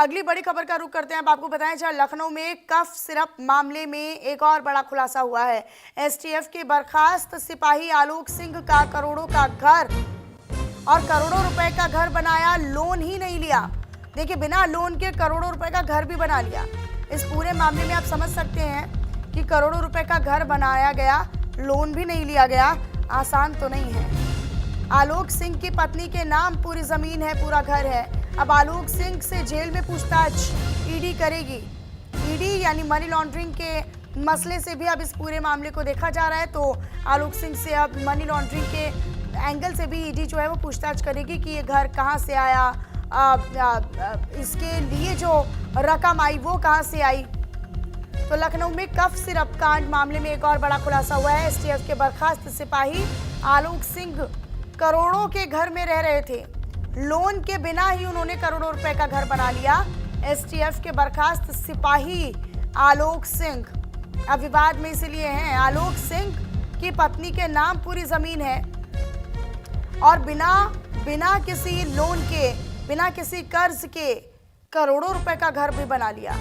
अगली बड़ी खबर का रुख करते हैं। अब आपको बताएं, जहां लखनऊ में कफ सिरप मामले में एक और बड़ा खुलासा हुआ है। एसटीएफ के बर्खास्त सिपाही आलोक सिंह का करोड़ों का घर और करोड़ों रुपए का घर बनाया, लोन ही नहीं लिया। देखिए, बिना लोन के करोड़ों रुपए का घर भी बना लिया। इस पूरे मामले में आप समझ सकते हैं कि करोड़ों रुपए का घर बनाया गया, लोन भी नहीं लिया गया, आसान तो नहीं है। आलोक सिंह की पत्नी के नाम पूरी जमीन है, पूरा घर है। अब आलोक सिंह से जेल में पूछताछ ईडी करेगी। ईडी यानी मनी लॉन्ड्रिंग के मसले से भी अब इस पूरे मामले को देखा जा रहा है, तो आलोक सिंह से अब मनी लॉन्ड्रिंग के एंगल से भी ईडी जो है वो पूछताछ करेगी कि ये घर कहाँ से आया, इसके लिए जो रकम आई वो कहाँ से आई। तो लखनऊ में कफ सिरप कांड मामले में एक और बड़ा खुलासा हुआ है। एसटीएफ के बर्खास्त सिपाही आलोक सिंह करोड़ों के घर में रह रहे थे, लोन के बिना ही उन्होंने करोड़ों रुपए का घर बना लिया। एसटीएफ के बर्खास्त सिपाही आलोक सिंह अब विवाद में इसलिए हैं। आलोक सिंह की पत्नी के नाम पूरी जमीन है और बिना किसी लोन के, बिना किसी कर्ज के करोड़ों रुपए का घर भी बना लिया।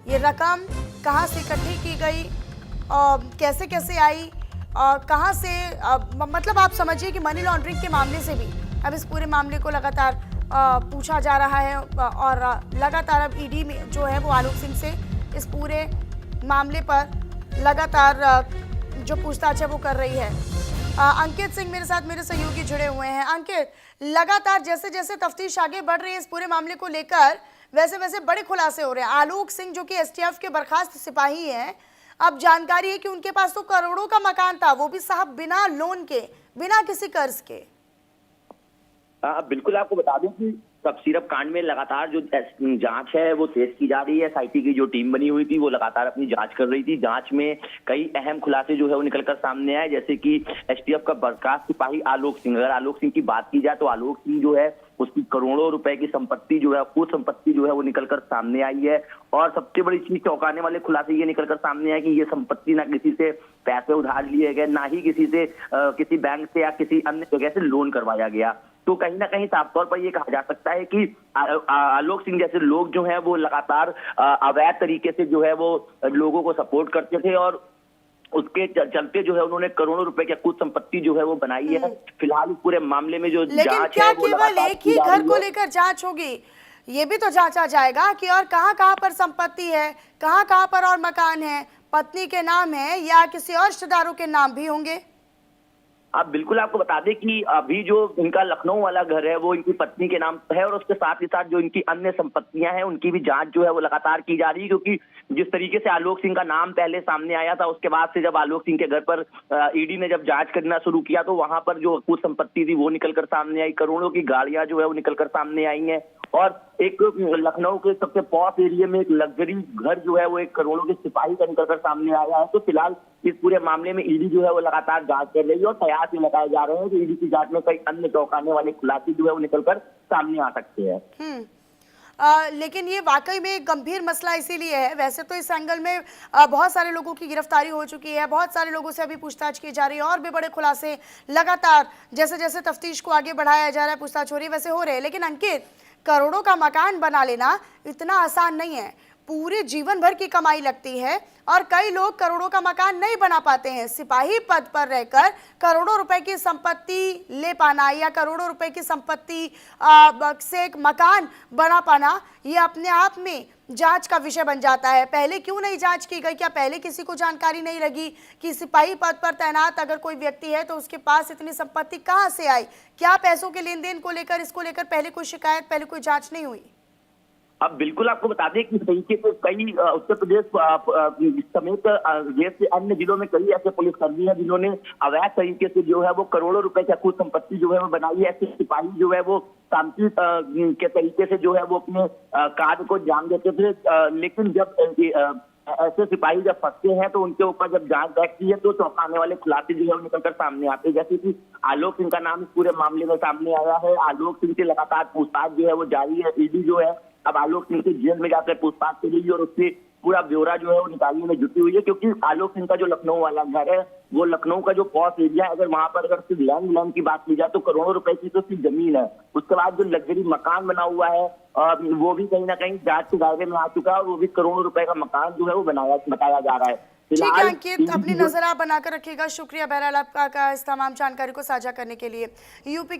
ये रकम कहां से इकट्ठी की गई और कैसे कैसे आई और कहां से, मतलब आप समझिए कि मनी लॉन्ड्रिंग के मामले से भी अब इस पूरे मामले को लगातार पूछा जा रहा है और लगातार अब ईडी में जो है वो आलोक सिंह से इस पूरे मामले पर लगातार जो पूछताछ है वो कर रही है। अंकित सिंह मेरे साथ, मेरे सहयोगी जुड़े हुए हैं। अंकित, लगातार जैसे जैसे तफ्तीश आगे बढ़ रही है इस पूरे मामले को लेकर, वैसे वैसे बड़े खुलासे हो रहे हैं। आलोक सिंह जो कि एसटीएफ के बर्खास्त सिपाही हैं, अब जानकारी है कि उनके पास तो करोड़ों का मकान था, वो भी साहब बिना लोन के, बिना किसी कर्ज के। बिल्कुल, आपको बता दूं कि कफ सिरप कांड में लगातार जो जांच है वो तेज की जा रही है। एसआईटी की जो टीम बनी हुई थी वो लगातार अपनी जांच कर रही थी। जांच में कई अहम खुलासे जो है वो निकलकर सामने आए, जैसे कि एसटीएफ का बर्खास्त सिपाही आलोक सिंह, अगर आलोक सिंह की बात की जाए तो आलोक सिंह जो है उसकी करोड़ों रुपए की संपत्ति जो है, कुछ संपत्ति जो है वो निकलकर सामने आई है। और सबसे बड़ी चीज, चौंकाने वाले खुलासे ये निकलकर सामने आए कि ये संपत्ति ना किसी से पैसे उधार लिए गए, ना ही किसी से किसी बैंक से या किसी अन्य जगह से लोन करवाया गया। तो कहीं ना कहीं साफ तौर पर यह कहा जा सकता है कि आलोक सिंह जैसे लोग जो हैं वो लगातार अवैध तरीके से जो है वो लोगों को सपोर्ट करते थे और उसके चलते जो है उन्होंने करोड़ों रुपए की कुछ संपत्ति जो है वो बनाई है। फिलहाल पूरे मामले में जो जांच है वो केवल एक ही घर को लेकर जांच होगी? ये भी तो जांचा जाएगा कि और कहां पर संपत्ति है, कहां पर और मकान है, पत्नी के नाम है या किसी और रिश्तेदारों के नाम भी होंगे? अब बिल्कुल आपको बता दें कि अभी जो इनका लखनऊ वाला घर है वो इनकी पत्नी के नाम है और उसके साथ ही साथ जो इनकी अन्य संपत्तियां हैं उनकी भी जांच जो है वो लगातार की जा रही है। क्योंकि जिस तरीके से आलोक सिंह का नाम पहले सामने आया था, उसके बाद से जब आलोक सिंह के घर पर ईडी ने जब जांच करना शुरू किया तो वहां पर जो कुछ संपत्ति थी वो निकलकर सामने आई, करोड़ों की गाड़ियां जो है वो निकलकर सामने आई हैं। और एक लखनऊ के सबसे पॉश एरिया में एक लग्जरी घर जो है वो एक करोड़ों के सिपाही का निकलकर सामने आया है। तो फिलहाल इस पूरे मामले में ईडी जो है वो लगातार जांच कर रही है और कयास ये लगाए जा रहे हैं कि ईडी की जांच में कई अन्य चौंकाने वाले खुलासे जो है वो निकलकर सामने आ सकते हैं। लेकिन ये वाकई में एक गंभीर मसला इसीलिए है। वैसे तो इस एंगल में बहुत सारे लोगों की गिरफ्तारी हो चुकी है, बहुत सारे लोगों से अभी पूछताछ की जा रही है और भी बड़े खुलासे लगातार जैसे जैसे तफ्तीश को आगे बढ़ाया जा रहा है, पूछताछ हो रही है, वैसे हो रहे हैं। लेकिन अंकित, करोड़ों का मकान बना लेना इतना आसान नहीं है, पूरे जीवन भर की कमाई लगती है और कई लोग करोड़ों का मकान नहीं बना पाते हैं। सिपाही पद पर रहकर करोड़ों रुपए की संपत्ति ले पाना या करोड़ों रुपए की संपत्ति से एक मकान बना पाना, ये अपने आप में जांच का विषय बन जाता है। पहले क्यों नहीं जांच की गई? क्या पहले किसी को जानकारी नहीं लगी कि सिपाही पद पर तैनात अगर कोई व्यक्ति है तो उसके पास इतनी संपत्ति कहां से आई? क्या पैसों के लेन देन को लेकर, इसको लेकर पहले कोई शिकायत, पहले कोई जांच नहीं हुई? अब बिल्कुल आपको बता दें कि तरीके से कई उत्तर प्रदेश समेत देश के अन्य जिलों में कई ऐसे पुलिसकर्मी हैं जिन्होंने अवैध तरीके से जो है वो करोड़ों रुपए की कुछ संपत्ति जो है वो बनाई है। ऐसे सिपाही जो है वो शांति के तरीके से जो है वो अपने कार्य को जान देते थे, लेकिन जब ऐसे सिपाही जब फंसते हैं तो उनके ऊपर जब जांच बैठती है तो चौंकाने वाले खुलासे जो है वो निकलकर सामने आते हैं। जैसे कि आलोक सिंह का नाम इस पूरे मामले में सामने आया है। आलोक सिंह से लगातार पूछताछ जो है वो जारी है। ईडी जो है अब आलोक सिंह से जेल में जाकर पूछताछ करेगी और उससे पूरा ब्यौरा जो है वो निकालने में जुटी हुई है, क्योंकि आलोक सिंह का जो लखनऊ वाला घर है वो लखनऊ का जो पॉश एरिया है, अगर वहां पर अगर सिर्फ लैंड की बात की जाए तो करोड़ों रुपए की तो सिर्फ जमीन है। उसके बाद जो लग्जरी मकान बना हुआ है वो भी कहीं ना कहीं जांच के दायरे में आ चुका है, और वो भी करोड़ों रुपए का मकान जो है वो बताया जा रहा है। ठीक है फिलहाल अंकित, अपनी नजर आप बनाकर रखिएगा। शुक्रिया बहरहाल आपका इस तमाम जानकारी को साझा करने के लिए। यूपी के